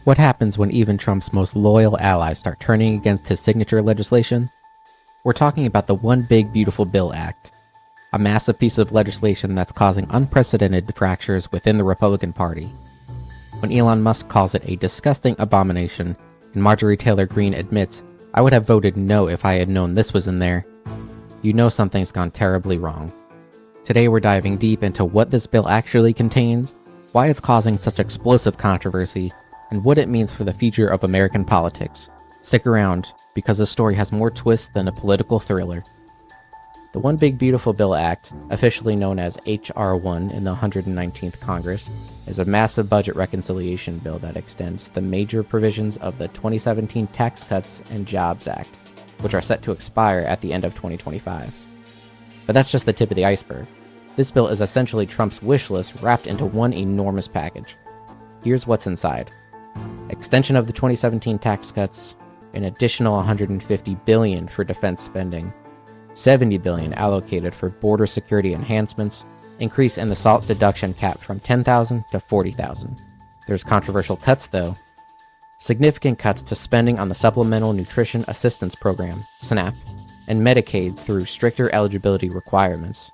What happens when even Trump's most loyal allies start turning against his signature legislation? We're talking about the One Big Beautiful Bill Act, a massive piece of legislation that's causing unprecedented fractures within the Republican Party. When Elon Musk calls it a disgusting abomination, and Marjorie Taylor Greene admits, "I would have voted no if I had known this was in there," you know something's gone terribly wrong. Today we're diving deep into what this bill actually contains, why it's causing such explosive controversy, and what it means for the future of American politics. Stick around, because this story has more twists than a political thriller. The One Big Beautiful Bill Act, officially known as H.R. 1 in the 119th Congress, is a massive budget reconciliation bill that extends the major provisions of the 2017 Tax Cuts and Jobs Act, which are set to expire at the end of 2025. But that's just the tip of the iceberg. This bill is essentially Trump's wish list wrapped into one enormous package. Here's what's inside. Extension of the 2017 tax cuts, an additional $150 billion for defense spending, $70 billion allocated for border security enhancements, increase in the SALT deduction cap from $10,000 to $40,000. There's controversial cuts though. Significant cuts to spending on the Supplemental Nutrition Assistance Program, SNAP, and Medicaid through stricter eligibility requirements.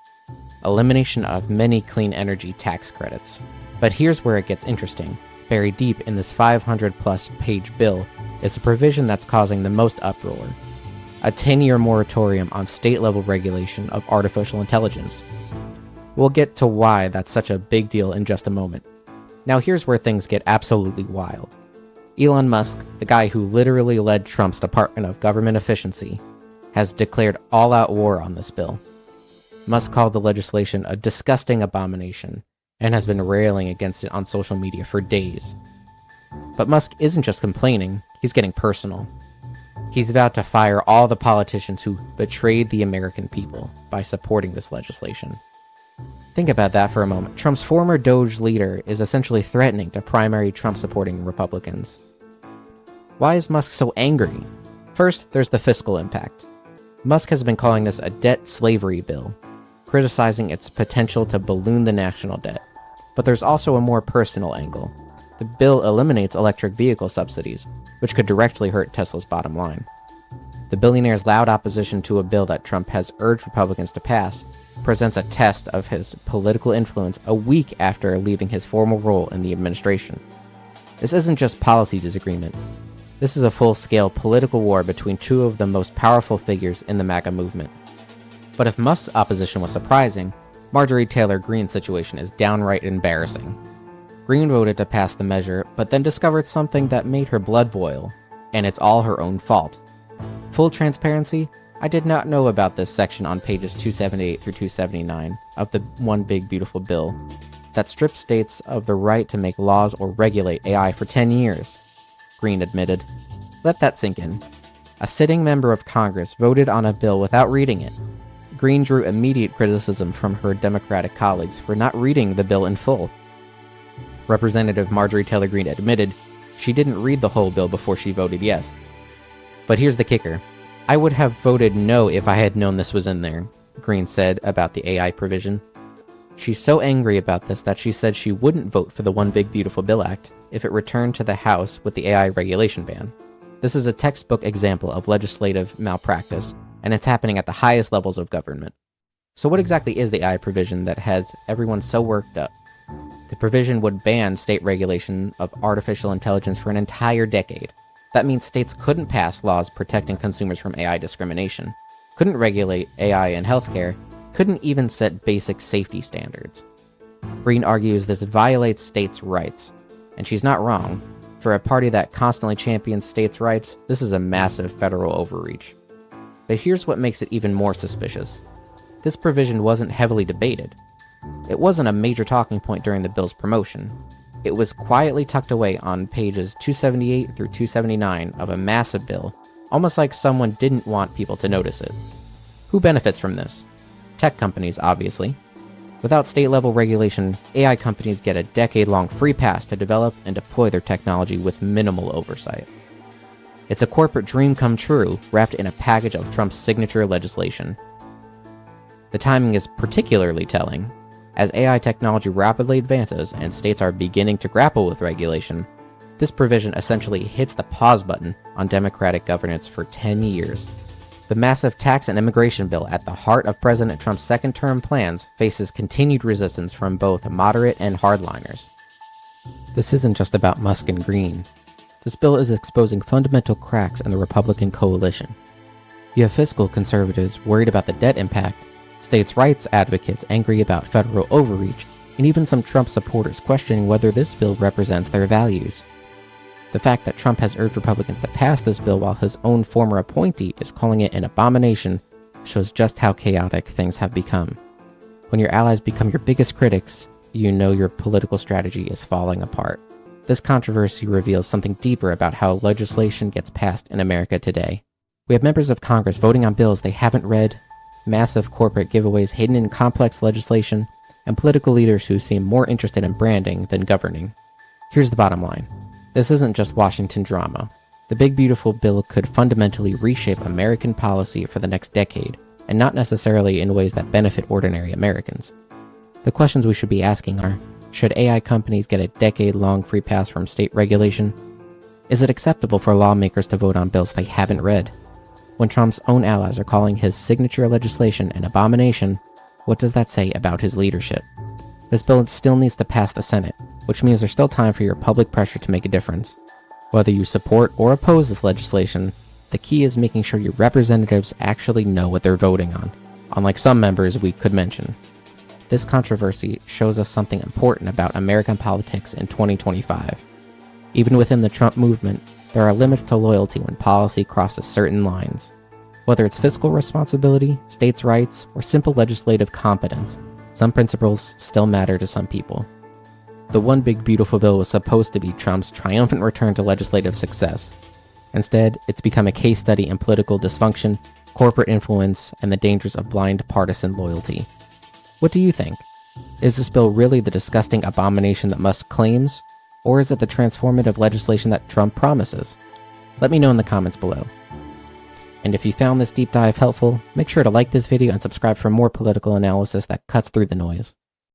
Elimination of many clean energy tax credits. But here's where it gets interesting. Buried deep in this 500-plus page bill is a provision that's causing the most uproar. A 10-year moratorium on state-level regulation of artificial intelligence. We'll get to why that's such a big deal in just a moment. Now here's where things get absolutely wild. Elon Musk, the guy who literally led Trump's Department of Government Efficiency, has declared all-out war on this bill. Musk called the legislation a disgusting abomination, and has been railing against it on social media for days. But Musk isn't just complaining, he's getting personal. He's vowed to fire all the politicians who betrayed the American people by supporting this legislation. Think about that for a moment. Trump's former Doge leader is essentially threatening to primary Trump-supporting Republicans. Why is Musk so angry? First, there's the fiscal impact. Musk has been calling this a debt slavery bill, criticizing its potential to balloon the national debt. But there's also a more personal angle. The bill eliminates electric vehicle subsidies, which could directly hurt Tesla's bottom line. The billionaire's loud opposition to a bill that Trump has urged Republicans to pass presents a test of his political influence a week after leaving his formal role in the administration. This isn't just policy disagreement. This is a full-scale political war between two of the most powerful figures in the MAGA movement. But if Musk's opposition was surprising, Marjorie Taylor Greene's situation is downright embarrassing. Greene voted to pass the measure, but then discovered something that made her blood boil, and it's all her own fault. Full transparency, I did not know about this section on pages 278 through 279 of the One Big Beautiful Bill that strips states of the right to make laws or regulate AI for 10 years, Greene admitted. Let that sink in. A sitting member of Congress voted on a bill without reading it. Greene drew immediate criticism from her Democratic colleagues for not reading the bill in full. Representative Marjorie Taylor Greene admitted she didn't read the whole bill before she voted yes. But here's the kicker. I would have voted no if I had known this was in there, Greene said about the AI provision. She's so angry about this that she said she wouldn't vote for the One Big Beautiful Bill Act if it returned to the House with the AI regulation ban. This is a textbook example of legislative malpractice, and it's happening at the highest levels of government. So what exactly is the AI provision that has everyone so worked up? The provision would ban state regulation of artificial intelligence for an entire decade. That means states couldn't pass laws protecting consumers from AI discrimination, couldn't regulate AI in healthcare, couldn't even set basic safety standards. Greene argues this violates states' rights, and she's not wrong. For a party that constantly champions states' rights, this is a massive federal overreach. But here's what makes it even more suspicious. This provision wasn't heavily debated. It wasn't a major talking point during the bill's promotion. It was quietly tucked away on pages 278 through 279 of a massive bill, almost like someone didn't want people to notice it. Who benefits from this? Tech companies, obviously. Without state-level regulation, AI companies get a decade-long free pass to develop and deploy their technology with minimal oversight. It's a corporate dream come true, wrapped in a package of Trump's signature legislation. The timing is particularly telling. As AI technology rapidly advances and states are beginning to grapple with regulation, This provision essentially hits the pause button on Democratic governance for 10 years. The massive tax and immigration bill at the heart of President Trump's second-term plans faces continued resistance from both moderate and hardliners. This isn't just about Musk and Greene. This bill is exposing fundamental cracks in the Republican coalition. You have fiscal conservatives worried about the debt impact, states' rights advocates angry about federal overreach, and even some Trump supporters questioning whether this bill represents their values. The fact that Trump has urged Republicans to pass this bill while his own former appointee is calling it an abomination shows just how chaotic things have become. When your allies become your biggest critics, you know your political strategy is falling apart. This controversy reveals something deeper about how legislation gets passed in America today. We have members of Congress voting on bills they haven't read, massive corporate giveaways hidden in complex legislation, and political leaders who seem more interested in branding than governing. Here's the bottom line. This isn't just Washington drama. The big beautiful bill could fundamentally reshape American policy for the next decade, and not necessarily in ways that benefit ordinary Americans. The questions we should be asking are, should AI companies get a decade-long free pass from state regulation? Is it acceptable for lawmakers to vote on bills they haven't read? When Trump's own allies are calling his signature legislation an abomination, what does that say about his leadership? This bill still needs to pass the Senate, which means there's still time for your public pressure to make a difference. Whether you support or oppose this legislation, the key is making sure your representatives actually know what they're voting on, unlike some members we could mention. This controversy shows us something important about American politics in 2025. Even within the Trump movement, there are limits to loyalty when policy crosses certain lines. Whether it's fiscal responsibility, states' rights, or simple legislative competence, some principles still matter to some people. The One Big Beautiful Bill was supposed to be Trump's triumphant return to legislative success. Instead, it's become a case study in political dysfunction, corporate influence, and the dangers of blind partisan loyalty. What do you think? Is this bill really the disgusting abomination that Musk claims, or is it the transformative legislation that Trump promises? Let me know in the comments below. And if you found this deep dive helpful, make sure to like this video and subscribe for more political analysis that cuts through the noise.